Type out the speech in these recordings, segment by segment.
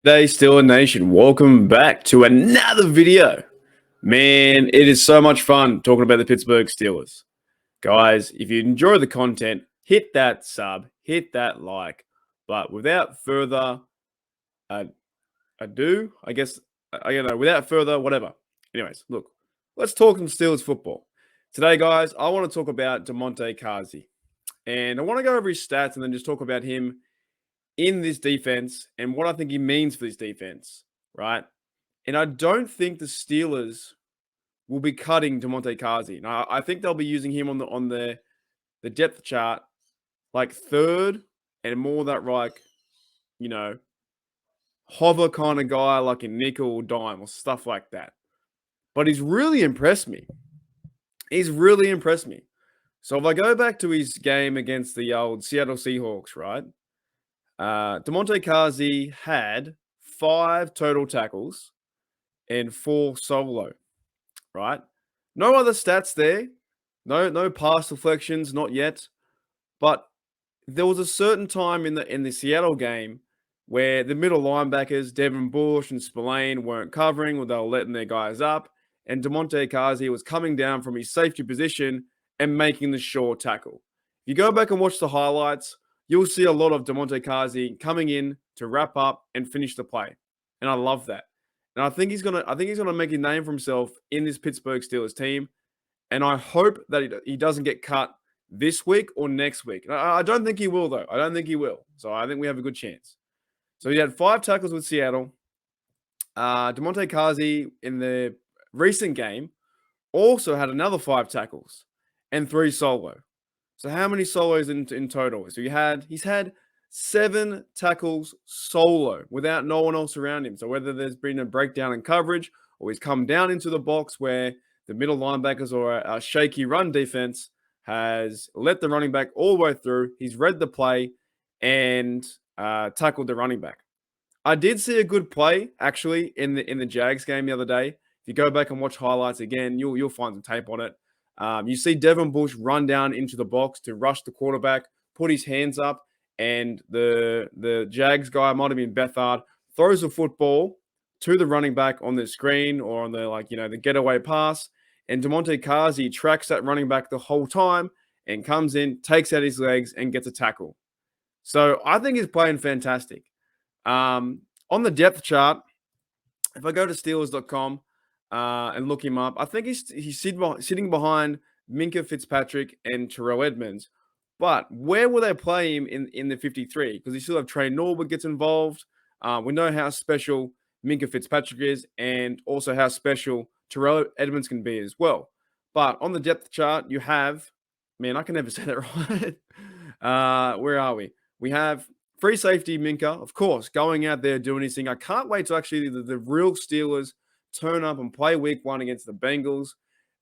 Day Steeler Nation, welcome back to another video. Man, it is so much fun talking about the Pittsburgh Steelers. Guys, if you enjoy the content, hit that sub, hit that like. But without further ado, I guess, without further whatever. Anyways, look, let's talk some Steelers football. Today, guys, I want to talk about Damontae Kazee. And I want to go over his stats and then just talk about him in this defense and what I think he means for this defense, right? And I don't think the Steelers will be cutting Damontae Kazee. Now, I think they'll be using him on the depth chart like third and more that like, you know, hover kind of guy like a nickel or dime or stuff like that. But he's really impressed me. He's really impressed me. So if I go back to his game against the old Seattle Seahawks, right? Damontae Kazee had 5 total tackles and 4 solo, right? No other stats there. No pass deflections, not yet. But there was a certain time in the Seattle game where the middle linebackers, Devin Bush and Spillane, weren't covering, or they were letting their guys up, and Damontae Kazee was coming down from his safety position and making the short tackle. If you go back and watch the highlights, you'll see a lot of Damontae Kazee coming in to wrap up and finish the play. And I love that. And I think he's gonna make a name for himself in this Pittsburgh Steelers team. And I hope that he doesn't get cut this week or next week. I don't think he will, though. I don't think he will. So I think we have a good chance. So he had 5 tackles with Seattle. Damontae Kazee in the recent game also had another 5 tackles and 3 solo. So how many solos in total? So he's had 7 tackles solo without no one else around him. So whether there's been a breakdown in coverage or he's come down into the box where the middle linebackers or a shaky run defense has let the running back all the way through. He's read the play and tackled the running back. I did see a good play actually in the Jags game the other day. If you go back and watch highlights again, you'll find some tape on it. You see Devin Bush run down into the box to rush the quarterback, put his hands up, and the Jags guy, might have been Bethard, throws the football to the running back on the screen or on the getaway pass. And Damontae Kazee tracks that running back the whole time and comes in, takes out his legs, and gets a tackle. So I think he's playing fantastic. On the depth chart, if I go to Steelers.com and look him up, I think he's sitting behind Minkah Fitzpatrick and Terrell Edmunds. But where will they play him in the 53? Because you still have Trey Norwood gets involved. We know how special Minkah Fitzpatrick is and also how special Terrell Edmunds can be as well. But on the depth chart, you have, man, I can never say that right. Where are we? We have free safety Minkah, of course, going out there doing his thing. I can't wait to actually the real Steelers turn up and play week 1 against the Bengals.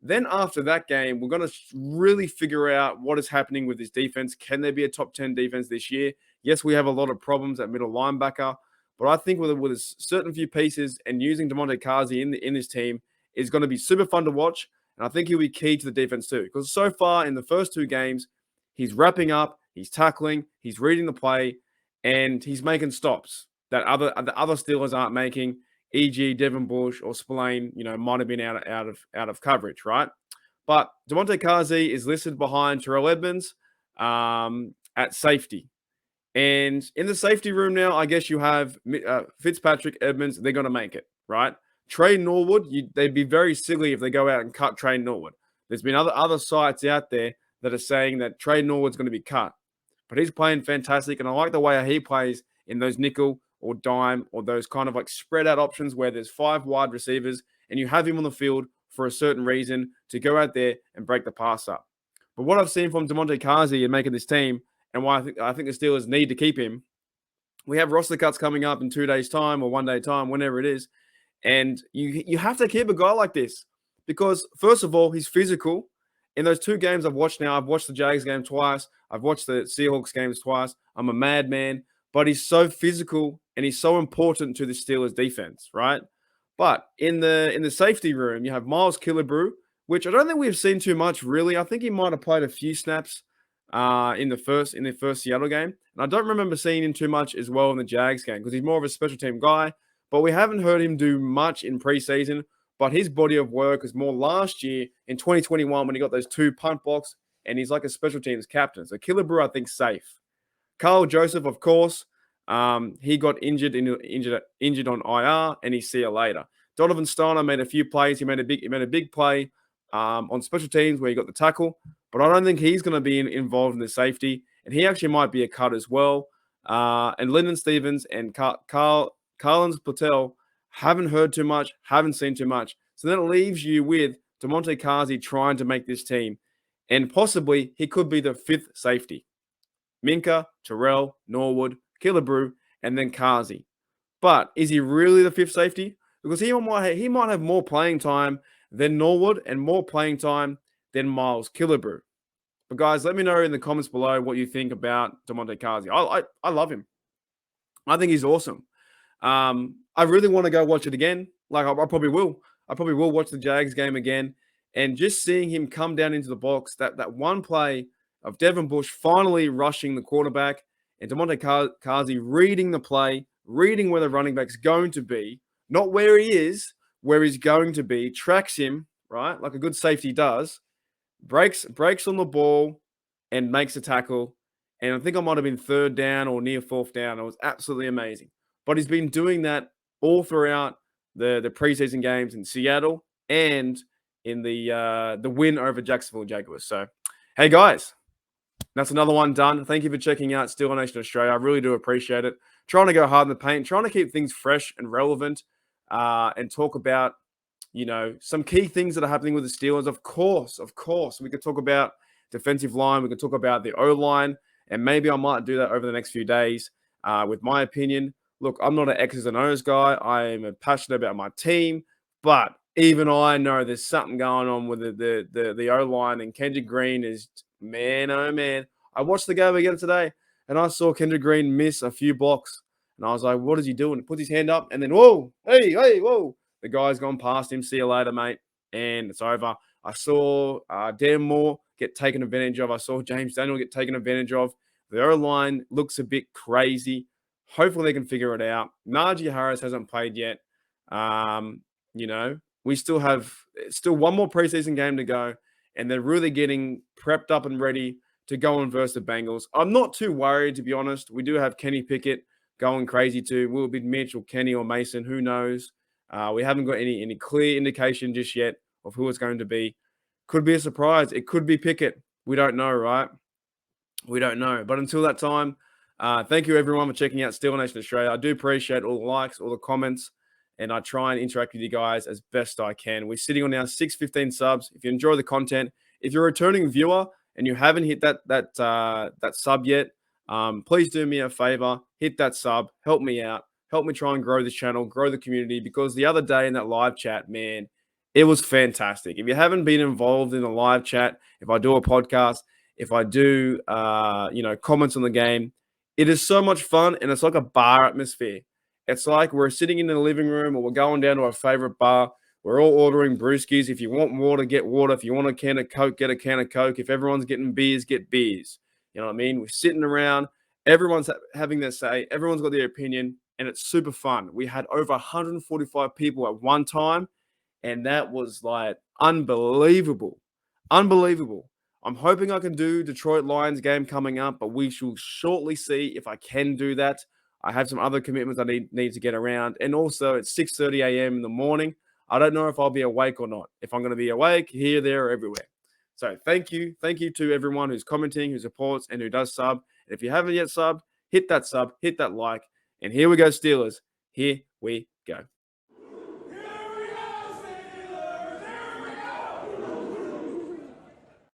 Then after that game, we're going to really figure out what is happening with this defense. Can there be a top 10 defense this year? Yes, we have a lot of problems at middle linebacker, but I think with a certain few pieces and using Damontae Kazee in this team is going to be super fun to watch. And I think he'll be key to the defense too. Because so far in the first 2 games, he's wrapping up, he's tackling, he's reading the play, and he's making stops that the other Steelers aren't making. E.g., Devin Bush or Spillane, might have been out of coverage, right? But Damontae Kazee is listed behind Terrell Edmunds at safety. And in the safety room now, I guess you have Fitzpatrick, Edmunds. They're going to make it, right? Trey Norwood, they'd be very silly if they go out and cut Trey Norwood. There's been other sites out there that are saying that Trey Norwood's going to be cut. But he's playing fantastic, and I like the way he plays in those nickel or dime or those kind of like spread out options where there's 5 wide receivers and you have him on the field for a certain reason to go out there and break the pass up. But what I've seen from Damontae Kazee in making this team and why I think the Steelers need to keep him, we have roster cuts coming up in 2 days' time or 1 day time, whenever it is. And you have to keep a guy like this because, first of all, he's physical. In those 2 games I've watched now, I've watched the Jags game twice. I've watched the Seahawks games twice. I'm a madman, but he's so physical and he's so important to the Steelers defense, right? But in the safety room, you have Miles Killebrew, which I don't think we've seen too much, really. I think he might have played a few snaps in the first Seattle game. And I don't remember seeing him too much as well in the Jags game because he's more of a special team guy. But we haven't heard him do much in preseason. But his body of work was more last year in 2021 when he got those 2 punt blocks, and he's like a special teams captain. So Killebrew, I think, safe. Carl Joseph, of course, he got injured on IR, and he see you later. Donovan Steiner made a few plays. He made a big play on special teams where he got the tackle, but I don't think he's going to be involved in the safety, and he actually might be a cut as well. And Lyndon Stevens and Carlins Patel haven't heard too much, haven't seen too much. So then it leaves you with Damontae Kazee trying to make this team, and possibly he could be the 5th safety. Minkah, Terrell, Norwood, Killebrew, and then Kazee. But is he really the 5th safety? Because he might have more playing time than Norwood and more playing time than Miles Killebrew. But guys, let me know in the comments below what you think about Damontae Kazee. I love him. I think he's awesome. I really want to go watch it again. Like I probably will. I probably will watch the Jags game again. And just seeing him come down into the box, that one play of Devin Bush finally rushing the quarterback and Damontae Kazee reading the play, reading where the running back's going to be, not where he is, where he's going to be, tracks him, right? Like a good safety does, breaks on the ball and makes a tackle. And I think I might have been 3rd down or near 4th down. It was absolutely amazing. But he's been doing that all throughout the preseason games in Seattle and in the win over Jacksonville Jaguars. So, hey guys, that's another one done. Thank you for checking out Steel Nation Australia. I really do appreciate it. Trying to go hard in the paint, trying to keep things fresh and relevant, and talk about, some key things that are happening with the Steelers. Of course, we could talk about defensive line. We could talk about the O-line, and maybe I might do that over the next few days with my opinion. Look, I'm not an X's and O's guy. I am passionate about my team, but even I know there's something going on with the O-line, and Kendrick Green is, man, oh man. I watched the game again today, and I saw Kendrick Green miss a few blocks, and I was like, what is he doing? He puts his hand up, and then, whoa, hey, whoa. The guy's gone past him. See you later, mate. And it's over. I saw Dan Moore get taken advantage of. I saw James Daniel get taken advantage of. The O-line looks a bit crazy. Hopefully they can figure it out. Najee Harris hasn't played yet. We still have one more preseason game to go, and they're really getting prepped up and ready to go and verse the Bengals. I'm not too worried, to be honest. We do have Kenny Pickett going crazy too. Will it be Mitch or Kenny or Mason? Who knows? We haven't got any clear indication just yet of who it's going to be. Could be a surprise. It could be Pickett. We don't know, right? We don't know. But until that time, thank you everyone for checking out Steel Nation Australia. I do appreciate all the likes, all the comments, and I try and interact with you guys as best I can. We're sitting on now 615 subs. If you enjoy the content, if you're a returning viewer and you haven't hit that sub yet, please do me a favor, hit that sub, help me out, help me try and grow this channel, grow the community, because the other day in that live chat, man, it was fantastic. If you haven't been involved in a live chat, if I do a podcast, if I do, comments on the game, it is so much fun, and it's like a bar atmosphere. It's like we're sitting in the living room, or we're going down to our favorite bar. We're all ordering brewskis. If you want water, get water. If you want a can of Coke, get a can of Coke. If everyone's getting beers, get beers. You know what I mean? We're sitting around. Everyone's having their say. Everyone's got their opinion, and it's super fun. We had over 145 people at one time, and that was like unbelievable. Unbelievable. I'm hoping I can do Detroit Lions game coming up, but we shall shortly see if I can do that. I have some other commitments I need to get around. And also, it's 6:30 a.m. in the morning. I don't know if I'll be awake or not. If I'm going to be awake, here, there, or everywhere. So thank you. Thank you to everyone who's commenting, who supports, and who does sub. And if you haven't yet subbed, hit that sub, hit that like. And here we go, Steelers. Here we go.